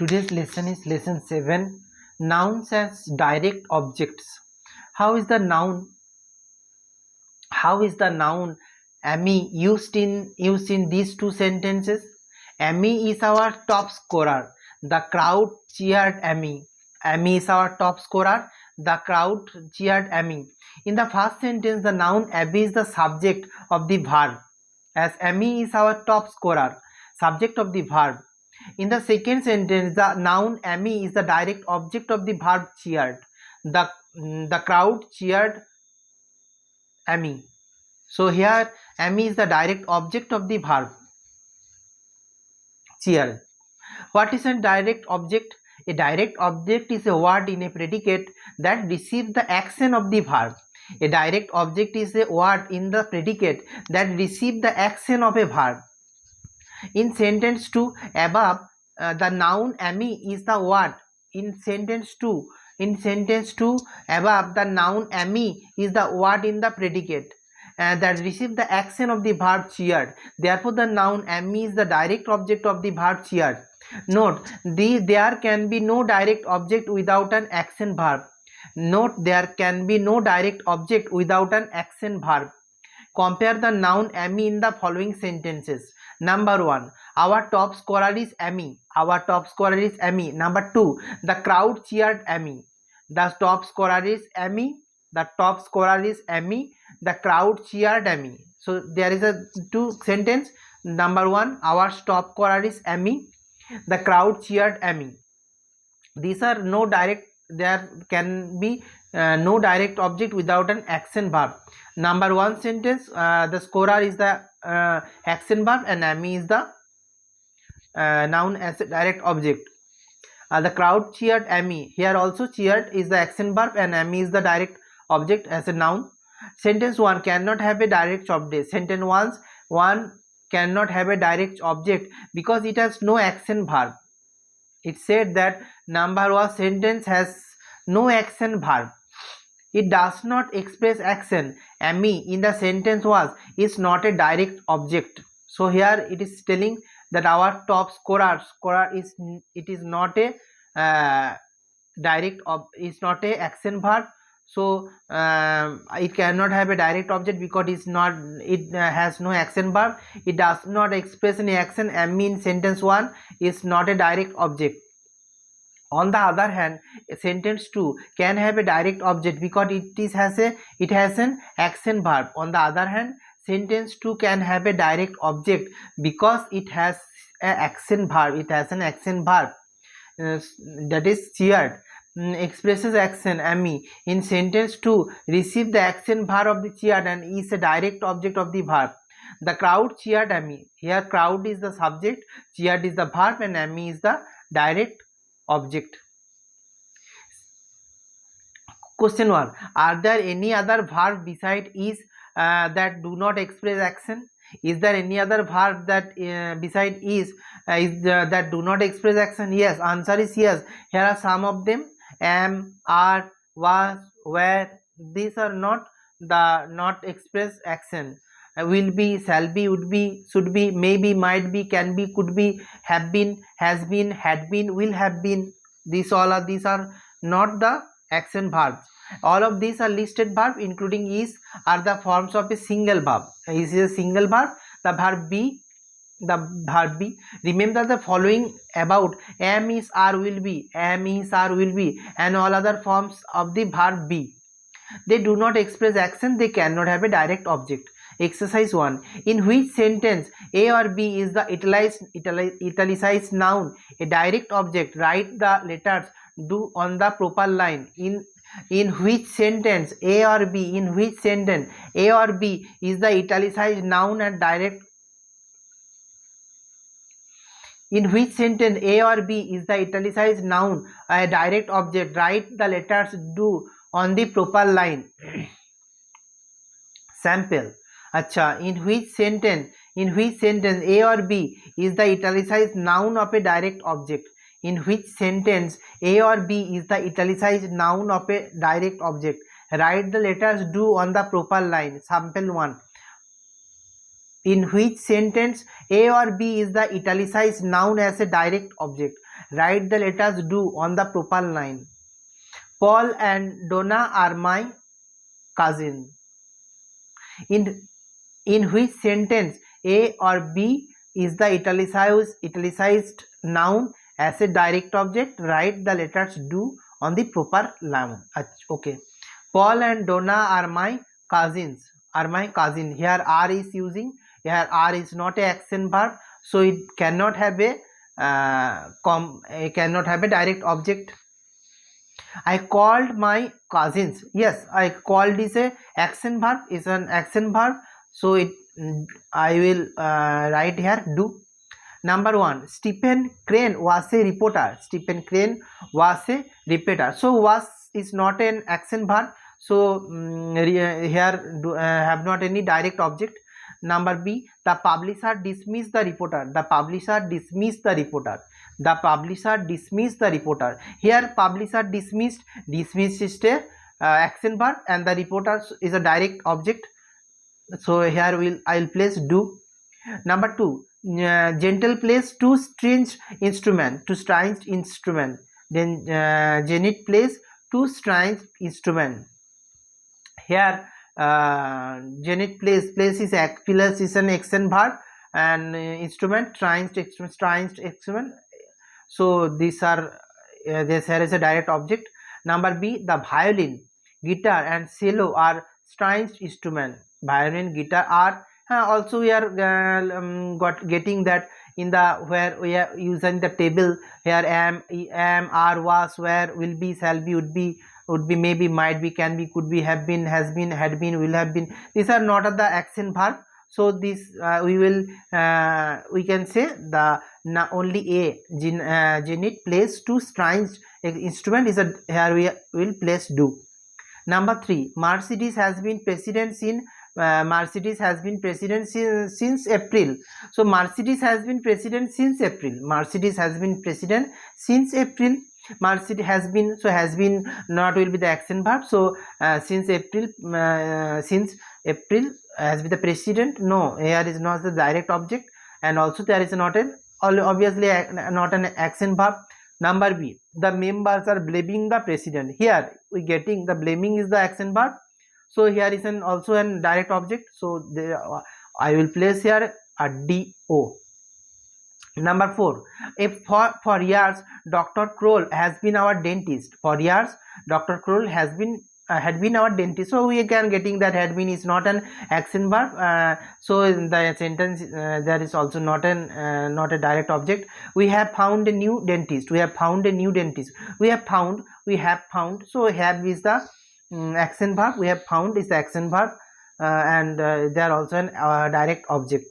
Today's lesson is lesson 7, nouns as direct objects. How is the noun Amy used in these two sentences? Amy is our top scorer. The crowd cheered Amy. Amy is our top scorer. The crowd cheered Amy. In the first sentence, the noun Abby is the subject of the verb, as Amy is our top scorer, subject of the verb. In the second sentence, the noun Amy is the direct object of the verb cheered. The crowd cheered Amy. So here Amy is the direct object of the verb cheered. What is a direct object? A direct object is a word in a predicate that receives the action of the verb. A direct object is a word in the predicate that receives the action of a verb. In sentence 2 above, the noun Amy is the word. In sentence 2 above, the noun Amy is the word in the predicate that receives the action of the verb cheered. Therefore, the noun Amy is the direct object of the verb cheered. Note, there can be no direct object without an action verb. There can be no direct object without an action verb. Compare the noun Amy in the following sentences. Number 1, our top scorer is Amy. Our top scorer is Amy. Number 2, the crowd cheered Amy. The top scorer is Amy. The top scorer is Amy. The crowd cheered Amy. So there is a two sentence. Number 1, our top scorer is Amy. The crowd cheered Amy. These are no direct. There can be no direct object without an action verb. Number 1 sentence, the scorer is the action verb and Amy is the noun as a direct object. The crowd cheered Amy. Here also cheered is the action verb and Amy is the direct object as a noun. Sentence 1 cannot have a direct object. Sentence 1 cannot have a direct object because it has no action verb. It said that number 1 sentence has no action verb. It does not express action. Amy in the sentence is not a direct object. So here it is telling that our top scorer is not a is not a action verb. So it cannot have a direct object because it has no action verb. It does not express any action. Amy in sentence 1 is not a direct object. On the other hand, sentence 2 can have a direct object because it has an action verb. On the other hand, sentence 2 can have a direct object because it has an action verb. It has an action verb that is cheered. Expresses action. Amy in sentence 2 receive the action verb of the cheered and is a direct object of the verb. The crowd cheered Amy. Here crowd is the subject, cheered is the verb and Amy is the direct object. Question 1. Are there any other verb beside is that do not express action? Is there any other verb that beside is that do not express action? Yes. Answer is yes. Here are some of them: am, are, was, were. These are not express action. Will be, shall be, would be, should be, maybe, might be, can be, could be, have been, has been, had been, will have been. These are not the action verbs. All of these are listed verbs, including is, are the forms of a single verb. Is a single verb. The verb be. Remember the following about am, is, are, will be, am, is, are, will be, and all other forms of the verb be. They do not express action. They cannot have a direct object. Exercise 1. In which sentence A or B is the italicized noun, a direct object? Write the letters do on the proper line. In which sentence A or B? In which sentence A or B is the italicized noun and direct? In which sentence A or B is the italicized noun, a direct object? Write the letters do on the proper line. Sample. Acha, in which sentence A or B is the italicized noun of a direct object? In which sentence A or B is the italicized noun of a direct object? Write the letters do on the proper line. Sample 1. In which sentence A or B is the italicized noun as a direct object? Write the letters do on the proper line. Paul and Donna are my cousin. In which sentence A or B is the italicized noun as a direct object? Write the letters do on the proper line. Okay. Paul and Donna are my cousins. Are my cousin. Here are is using. Here are is not a action verb, so it cannot have a direct object. I called my cousins. Yes, I called is a action verb, is an action verb, so it I will write here do. Number 1, Stephen Crane was a reporter. Stephen Crane was a reporter. So was is not an action verb, so here have not any direct object. Number B, the publisher dismissed the reporter. The publisher dismissed the reporter. The publisher dismissed the reporter. Here publisher dismissed is a action verb and the reporter is a direct object. So here I will place do. Number 2, gentle plays two strange instrument. Then Janet plays two strange instrument. Here Janet plays is an action verb and instrument strange instrument. So these are this here is a direct object. Number B, the violin, guitar and cello are strange instrument. Violin, guitar are also we are getting that in the where we are using the table. Here am, are, was, where, will be, shall be, would be, maybe, might be, can be, could be, have been, has been, had been, will have been. These are not the action verb. So this we can say the only A. Janet plays two strange instrument is a here we will place do. Number 3, Mercedes has been president since since April. So Mercedes has been president since April. Mercedes has been president since April. Mercedes has been, so has been not will be the action verb. So since April has been the president. No, here is not the direct object, and also there is not an obviously not an action verb. Number B, the members are blaming the president. Here we getting the blaming is the action verb. So here is an also an direct object. So I will place here a do. Number 4, if for years Dr. Kroll has been our dentist. For years Dr. Kroll has been had been our dentist. So we can getting that had been is not an action verb. So in the sentence there is also not a direct object. We have found a new dentist. We have found a new dentist. We have found. So have is the action verb. We have found is the action verb, and they are also an direct object.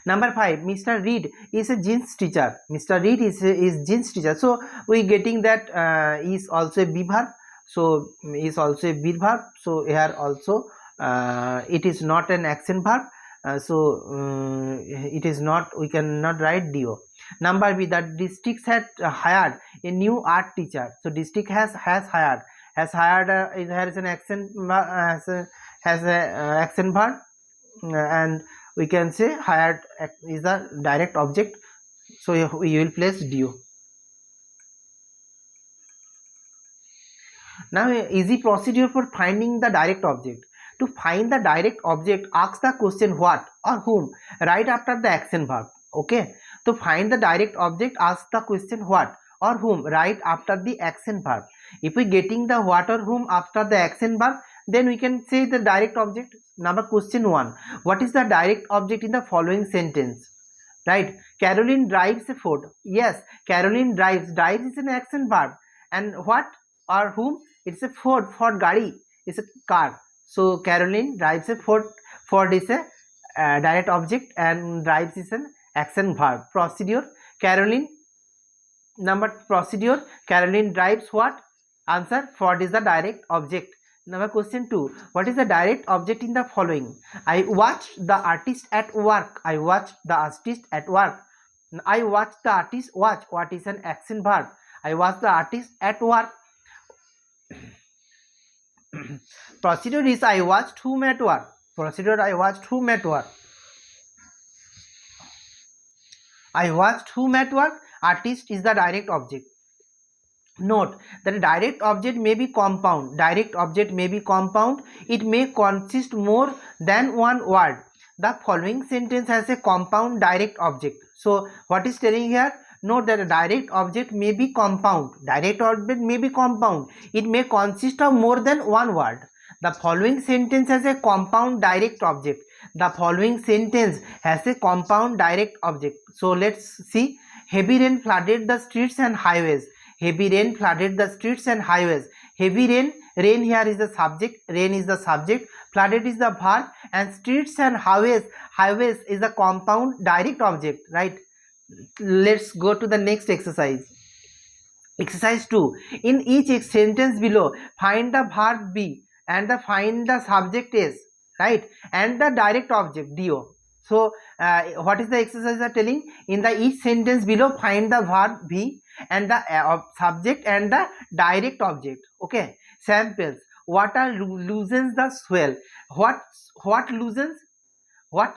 Number 5, Mr. Reed is a jeans teacher. Mr. Reed is jeans teacher. So we getting that is also a B verb. So is also a B verb. So here also it is not an action verb. So it is not. We cannot write do. Number B, the district had hired a new art teacher. So district has hired. Here is an action has a action verb, and we can say hired is the direct object. So we will place do. Now easy procedure for finding the direct object. To find the direct object, ask the question what or whom right after the action verb. Okay. To find the direct object, ask the question what or whom right after the action verb. If we getting the what or whom after the action verb, then we can say the direct object. Number question 1, what is the direct object in the following sentence? Right, Caroline drives a Ford. Yes, Caroline drives is an action verb, and what or whom? It's a Ford gari is a car. So Caroline drives a Ford is a direct object and drives is an action verb. Procedure, Caroline drives what? Answer, Ford is the direct object. Number question 2, what is the direct object in the following? I watched the artist at work. I watched the artist at work. I watched the artist watch. What is an action verb? I watched the artist at work. Procedure is I watched whom at work. Procedure, I watched whom at work. I watched whom at work. Artist is the direct object. Note that a direct object may be compound. Direct object may be compound. It may consist more than one word. The following sentence has a compound direct object. So what is telling here? Note that a direct object may be compound. Direct object may be compound. It may consist of more than one word. The following sentence has a compound direct object. The following sentence has a compound direct object. So let's see. Heavy rain flooded the streets and highways. Heavy rain flooded the streets and highways. Heavy rain, rain here is the subject, rain is the subject, flooded is the verb, and streets and highways, highways is the compound direct object, right? Let's go to the next exercise. Exercise 2. In each sentence below, find the verb be and find the subject is, right? And the direct object do. So what is the exercise are telling? In the each sentence below, find the verb be and the subject and the direct object. Okay. Samples. Water loosens the swell. What loosens? What?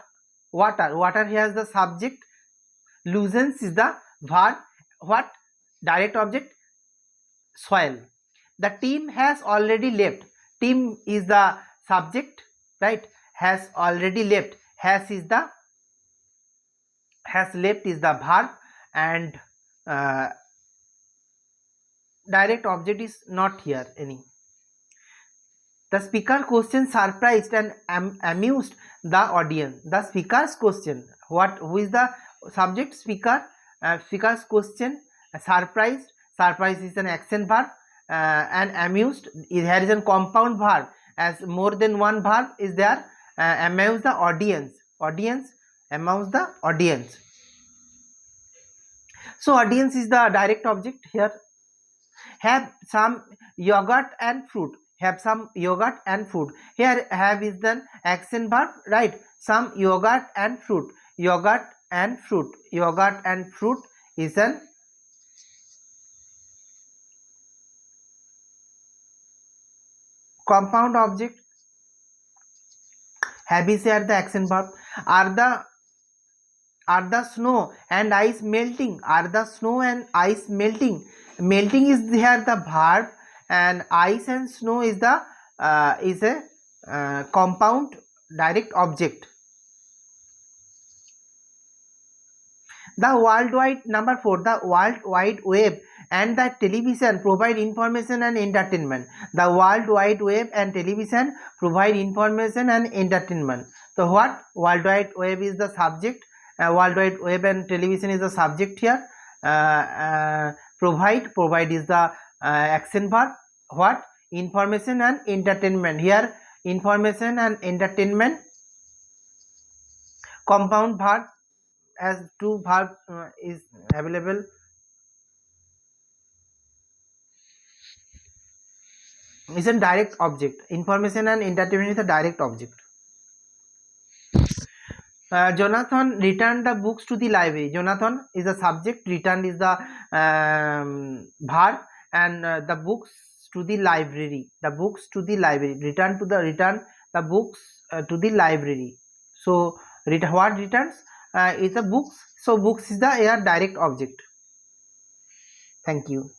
Water. Water here is the subject. Loosens is the verb. What? Direct object? Soil. The team has already left. Team is the subject, right? Has already left. Has left is the verb, and direct object is not here any. The speaker question surprised and amused the audience. The speaker's question. Who is the subject? Speaker. Speaker's question. Surprised. Surprise is an action verb. And amused. Here is a compound verb. As more than one verb is there. Amuse the audience. Amuse the audience. So audience is the direct object here. Have some yogurt and fruit. Have some yogurt and fruit. Here have is the action verb, right? Some yogurt and fruit. Yogurt and fruit. Yogurt and fruit is an compound object. Have is here the action verb. Are the snow and ice melting? Are the snow and ice melting? Melting is here the verb, and ice and snow is the compound direct object. The worldwide, number 4, the World Wide Web and the television provide information and entertainment. The World Wide Web and television provide information and entertainment. So what? World Wide Web is the subject. World Wide Web and television is the subject here. Provide is the action verb. What? Information and entertainment. Here information and entertainment, compound verb, as two verbs is available. Is a direct object. Information and entertainment is a direct object. Jonathan returned the books to the library. Jonathan is the subject, returned is the verb, and the books to the library. The books to the library. Return the books to the library. So what returns is the books. So books is the direct object. Thank you.